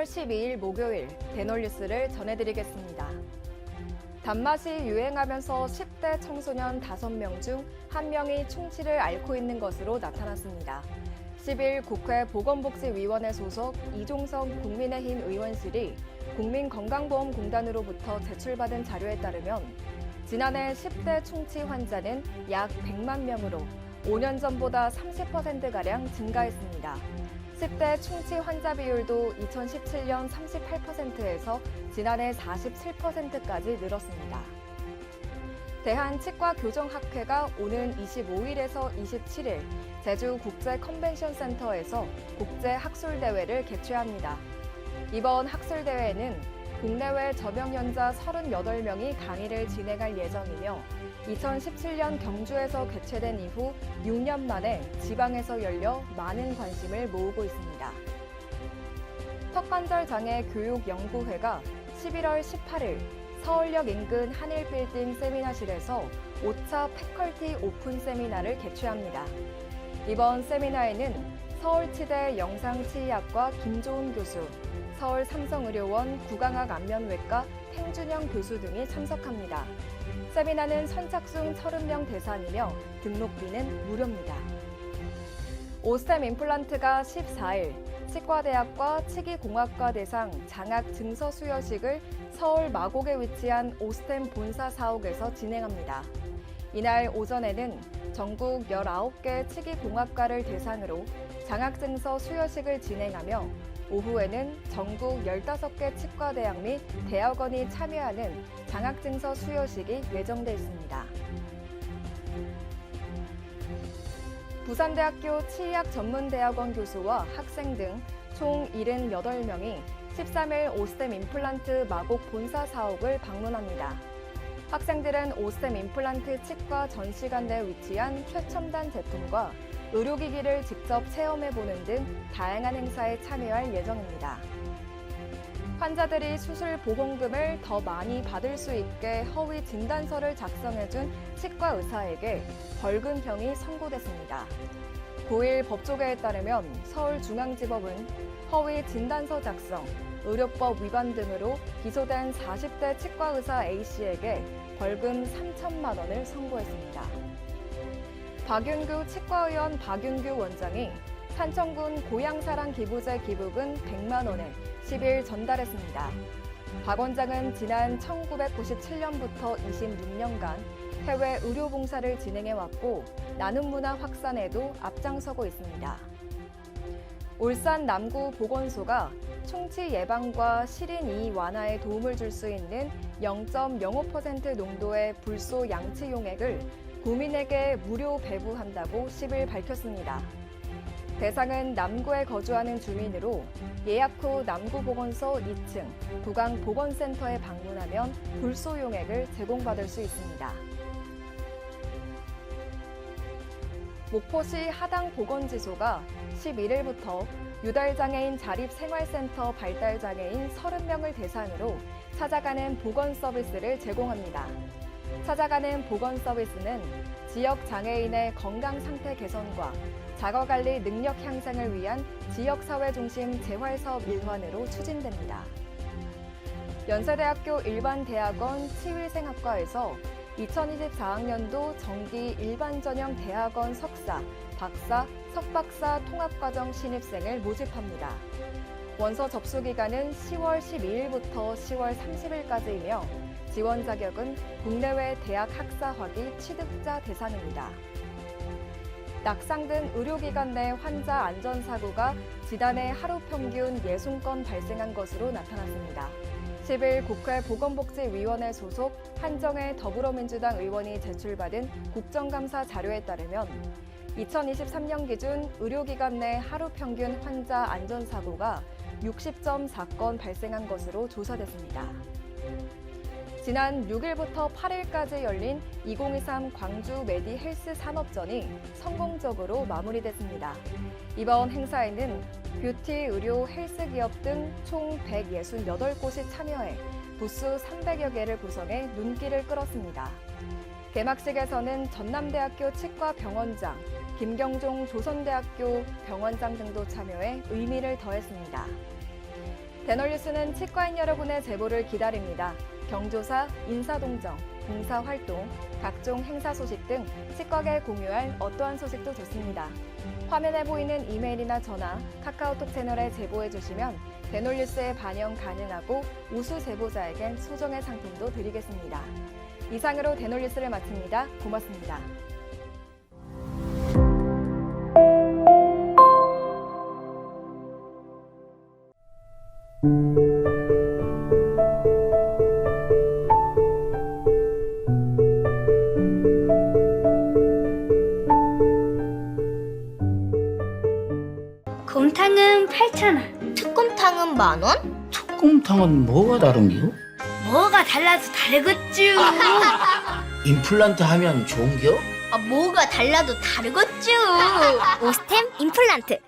12일 목요일 대놀뉴스를 전해드리겠습니다. 단맛이 유행하면서 10대 청소년 5명 중 1명이 충치를 앓고 있는 것으로 나타났습니다. 10일 국회 보건복지위원회 소속 이종석 국민의힘 의원실이 국민건강보험공단으로부터 제출받은 자료에 따르면 지난해 10대 충치 환자는 약 100만 명으로 5년 전보다 30%가량 증가했습니다. 10대 충치 환자 비율도 2017년 38%에서 지난해 47%까지 늘었습니다. 대한치과교정학회가 오는 25일에서 27일 제주 국제컨벤션센터에서 국제학술대회를 개최합니다. 이번 학술대회에는 국내외 저명연자 38명이 강의를 진행할 예정이며 2017년 경주에서 개최된 이후 6년 만에 지방에서 열려 많은 관심을 모으고 있습니다. 턱관절장애교육연구회가 11월 18일 서울역 인근 한일빌딩 세미나실에서 5차 패컬티 오픈 세미나를 개최합니다. 이번 세미나에는 서울치대 영상치의학과 김조은 교수, 서울 삼성의료원 구강학 안면외과 탱준영 교수 등이 참석합니다. 세미나는 선착순 30명 대상이며 등록비는 무료입니다. 오스템 임플란트가 14일 치과대학과 치기공학과 대상 장학 증서 수여식을 서울 마곡에 위치한 오스템 본사 사옥에서 진행합니다. 이날 오전에는 전국 19개 치기공학과를 대상으로 장학증서 수여식을 진행하며 오후에는 전국 15개 치과대학 및 대학원이 참여하는 장학증서 수여식이 예정돼 있습니다. 부산대학교 치의학전문대학원 교수와 학생 등 총 78명이 13일 오스템 임플란트 마곡 본사 사옥을 방문합니다. 학생들은 오스템 임플란트 치과 전시관내에 위치한 최첨단 제품과 의료기기를 직접 체험해보는 등 다양한 행사에 참여할 예정입니다. 환자들이 수술 보험금을 더 많이 받을 수 있게 허위 진단서를 작성해준 치과 의사에게 벌금형이 선고됐습니다. 9일 법조계에 따르면 서울중앙지법은 허위 진단서 작성, 의료법 위반 등으로 기소된 40대 치과 의사 A씨에게 벌금 3천만 원을 선고했습니다. 박윤규 치과의원 박윤규 원장이 산청군 고향사랑 기부제 기부금 100만 원을 10일 전달했습니다. 박 원장은 지난 1997년부터 26년간 해외 의료봉사를 진행해왔고 나눔 문화 확산에도 앞장서고 있습니다. 울산 남구보건소가 충치 예방과 실인 이의 완화에 도움을 줄 수 있는 0.05% 농도의 불소 양치 용액을 구민에게 무료 배부한다고 10일 밝혔습니다. 대상은 남구에 거주하는 주민으로 예약 후 남구보건소 2층 부강보건센터에 방문하면 불소 용액을 제공받을 수 있습니다. 목포시 하당보건지소가 11일부터 유달장애인 자립생활센터 발달장애인 30명을 대상으로 찾아가는 보건 서비스를 제공합니다. 찾아가는 보건 서비스는 지역 장애인의 건강 상태 개선과 자가관리 능력 향상을 위한 지역사회 중심 재활사업 일환으로 추진됩니다. 연세대학교 일반대학원 치위생학과에서 2024학년도 정기 일반전형 대학원 석사, 박사, 석박사 통합과정 신입생을 모집합니다. 원서 접수 기간은 10월 12일부터 10월 30일까지이며 지원 자격은 국내외 대학 학사학위 취득자 대상입니다. 낙상 등 의료기관 내 환자 안전사고가 지난해 하루 평균 60건 발생한 것으로 나타났습니다. 10일 국회 보건복지위원회 소속 한정혜 더불어민주당 의원이 제출받은 국정감사 자료에 따르면 2023년 기준 의료기관 내 하루 평균 환자 안전사고가 60.4건 발생한 것으로 조사됐습니다. 지난 6일부터 8일까지 열린 2023 광주 메디 헬스 산업전이 성공적으로 마무리됐습니다. 이번 행사에는 뷰티, 의료, 헬스 기업 등 총 168곳이 참여해 부스 300여 개를 구성해 눈길을 끌었습니다. 개막식에서는 전남대학교 치과병원장, 김경종 조선대학교 병원장 등도 참여해 의미를 더했습니다. 대놀뉴스는 치과인 여러분의 제보를 기다립니다. 경조사, 인사동정, 봉사활동, 각종 행사 소식 등 치과계 공유할 어떠한 소식도 좋습니다. 화면에 보이는 이메일이나 전화, 카카오톡 채널에 제보해 주시면 대놀뉴스에 반영 가능하고 우수 제보자에겐 소정의 상품도 드리겠습니다. 이상으로 대놀뉴스를 마칩니다. 고맙습니다. 곰탕은 8,000원. 특곰탕은 10,000원? 특곰탕은 뭐가 다른겨? 뭐가 달라도 다르겠쥬. 임플란트 하면 좋은겨? 뭐가 달라도 다르겠죠. 오스템 임플란트.